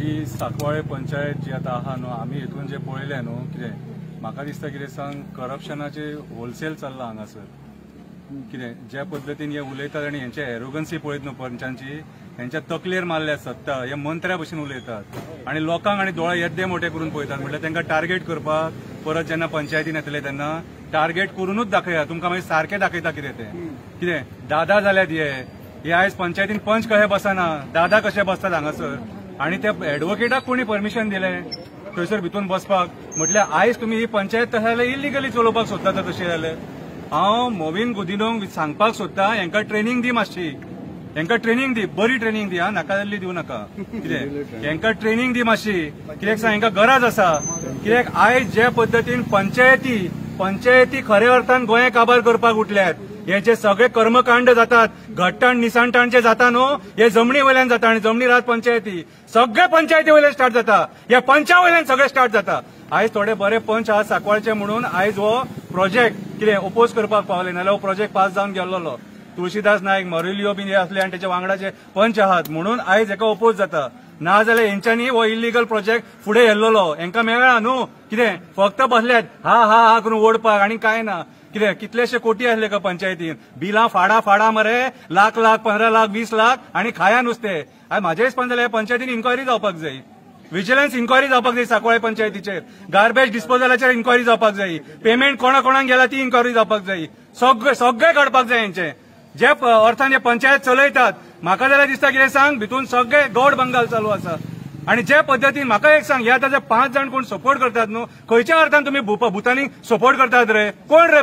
ही सांकवाळे पंचायत जी आता आहा न्हू आमी हेतून जे पळयले न्हू कितें म्हाका दिसता कितें सांग करप्शनाचे होलसेल चल्ला हांगासर कितें ज्या पद्दतीन हे उलयतात आनी हेंचे एरोगन्सी पळयत न्हू पंचांची हेंच्या तकलेर मारल्या सत्ता हे मंत्र्या भशेन उलयतात आनी लोकांक आनी दोळे येद्दे मोठे करून पळयतात म्हटल्यार तांकां टार्गेट करपाक परत जेन्ना पंचायतीन येतले तेन्ना टार्गेट करूनच दाखया तुमकां मागीर सारकें दाखयता कितें दादा जाल्यात हे आयज पंचायतीन पंच कशे बसना दादा कशे बसतात हांगासर आनी त्या एडवोकेटाक कोणी परमिशन दिलें थंयसर भितून बसपाक म्हटल्यार आयज तुमी ही पंचायत तशें जाल्यार इलिगली चलोवपाक सोदता तर तशें जाल्यार हांव मोविन गुदिनोक सांगपाक सोदता हेंकां ट्रेनिंग दी मातशी हेंकां ट्रेनिंग दी बरी ट्रेनिंग दी नाका जाल्ली दिवं नाका कितें हेंकां ट्रेनिंग दी मातशी कित्याक सांग हेंकां गरज आसा कित्याक आयज जे पद्दतीन पंचायती खऱ्या अर्थान गोंय काबार करपाक उठल्यात हे जे सगळे कर्मकांड जातात घट्टाण निसाणटाणचे जाता न्हू हे जमनी वयल्यान जाता आनी जमनी राज पंचायती सगळे पंचायती वयल्यान स्टार्ट जाता हे पंचा वयल्यान सगळे स्टार्ट जाता आयज थोडे बरे पंच आहा सांकवाळचे म्हणून आयज हो प्रोजेक्ट कितें ओपोज करपाक पावले नाल्यार हो प्रोजेक्ट पास जावन गेल्लो तुळशीदास नायक मोरिलियो बीन हे असले आनी ताच्या वांगडाचे पंच आहात म्हणून आयज हेका ओपोज जाता ना जाल्यार हेंच्यांनी हो इलिगल प्रोजेक्ट फुडें व्हेल्लो हेंकां मेळ्ळा न्हू कितें फक्त बसल्यात हा करून ओडपाक आनी कांय ना कितें कितलेशे कोटी आसले का पंचायतीन बिलां फाडा मरे लाख 15 लाख 20 लाख आनी खाया नुस्तें आयज म्हाजे हिसपान जाल्यार पंचायतीन इन्क्वायरी जावपाक जाय विजिलन्स इन्क्वायरी जावपाक जाय सांकवाळे पंचायतीचेर गार्बेज डिस्पोजलाचेर इन्क्वायरी जावपाक जाय पेमेंट कोणाक गेला ती इन्क्वायरी जावपाक जाय सगळे काडपाक जाय हेंचे जे अर्थान हे पंचायत चलयतात म्हाका जाल्यार दिसता कितें सांग भितून सगळे गौड बंगाल चालू आसा आनी जे पद्दतीन म्हाका एक सांग हे आतां जे 5 जाण कोण सपोर्ट करतात न्हू खंयच्या अर्थान तुमी भुतानी सपोर्ट करतात रे कोण रे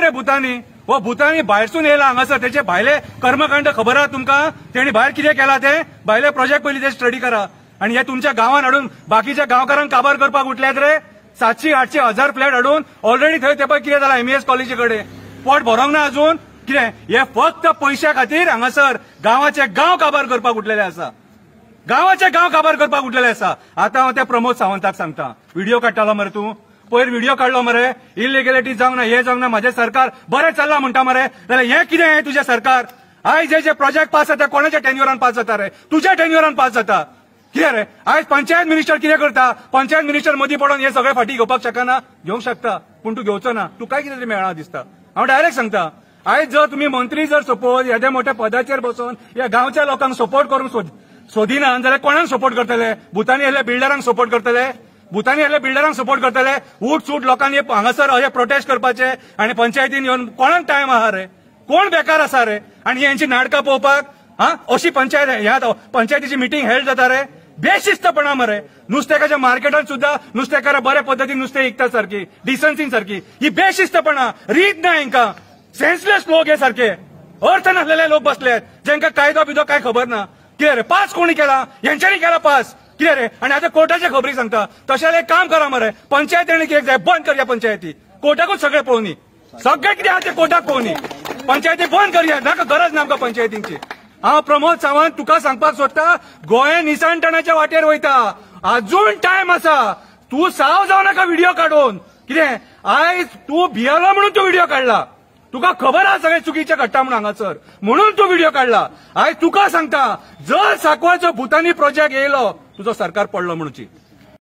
भुतानी हो भुतानी भायरसून येयला हांगासर तेचे भायले कर्मकांड खबर आहा तुमकां तेणी भायर कितें केला ते भायले प्रोजेक्ट पयलीं ते स्टडी करा आनी हे तुमच्या गांवांत हाडून बाकीच्या गांवकारांक काबार करपाक उठल्यात रे 700-800 हजार फ्लॅट हाडून ऑलरेडी थंय ते पळय कितें जालां MES कॉलेजी कडेन पोट भरोंक ना अजून कितें हे फक्त पयशा खातीर हांगासर गांवाचे गांव काबार करपाक उठलेले आसा आतां हांव त्या प्रमोद सावंताक सांगता व्हिडिओ काडटालो मरे तूं पयर व्हिडिओ काडलो मरे इलिगॅलिटी जावंक ना हे जावंक ना म्हाजें सरकार बरें चल्लां म्हणटा मरे जाल्यार हें कितें हें तुजें सरकार आयज जे प्रोजेक्ट पास जाता कोणाच्या टेन्युरान पास जाता रे तुज्या टेन्युरान पास जाता कितें रे आयज पंचायत मिनिस्टर कितें करता पंचायत मिनिस्टर मदीं पडून हे सगळे फाटी घेवपाक शकना घेवंक शकता पूण तूं घेवचो ना तुकाय कितें तरी मेळना दिसता हांव डायरेक्ट सांगता आयज जर तुमी मंत्री जर सपोज येद्या मोठ्या पदाचेर बसून ह्या गांवच्या लोकांक सपोर्ट करूंक सोदिना जाल्यार कोणाक सपोर्ट करतले भुतानी आयल्या बिल्डरांक सपोर्ट करतले उठ सूट लोकांनी हांगासर अशें प्रोटेस्ट करपाचे आनी पंचायतीन येवन कोणाक टायम आहा रे कोण बेकार आसा रे आनी हेंची नाटकां पळोवपाक अशी पंचायत ह्या पंचायतीची मिटींग हेल्ड जाता रे बेशिस्तपणा मरे नुस्तेकाच्या मार्केटात सुद्धा नुस्तेकारां बऱ्या पद्दतीन नुस्तें विकता सारकी डिसन्सीन सारकी ही बेशिस्तपणा रीत ना हेंकां सेन्सलेस लोक हे सारखे अर्थ नासलेले लोक बसलेत जेंका कायदो बिदो काय खबर ना कितें रे पास कोणी केला हेंच्यांनी केला पास कितें रे आनी आतां कोर्टाचे खबरी सांगता तशें एक काम करा मरे पंचायतींनी कितें जाय बंद करया पंचायती कोर्टाकूच सगळे पळोवनी सगळे कितें आहा ते कोर्टाक पळोवनी पंचायती बंद करया नाका गरज ना आमकां पंचायतींची हांव प्रमोद सावंत तुका सांगपाक सोदता गोंय निसाणटणाच्या वाटेर वयता अजून टायम आसा तूं साव जाव नाका व्हिडिओ काडून कितें आयज तूं भियेलो म्हणून तूं व्हिडिओ काडला तुका खबर आहा सगळे चुकीचे घडटा म्हणून हांगासर म्हणून तूं व्हिडिओ काडला आयज तुका सांगता जर सांकवाळचो भुतानी प्रोजेक्ट येयलो तुजो सरकार पडलो म्हणूची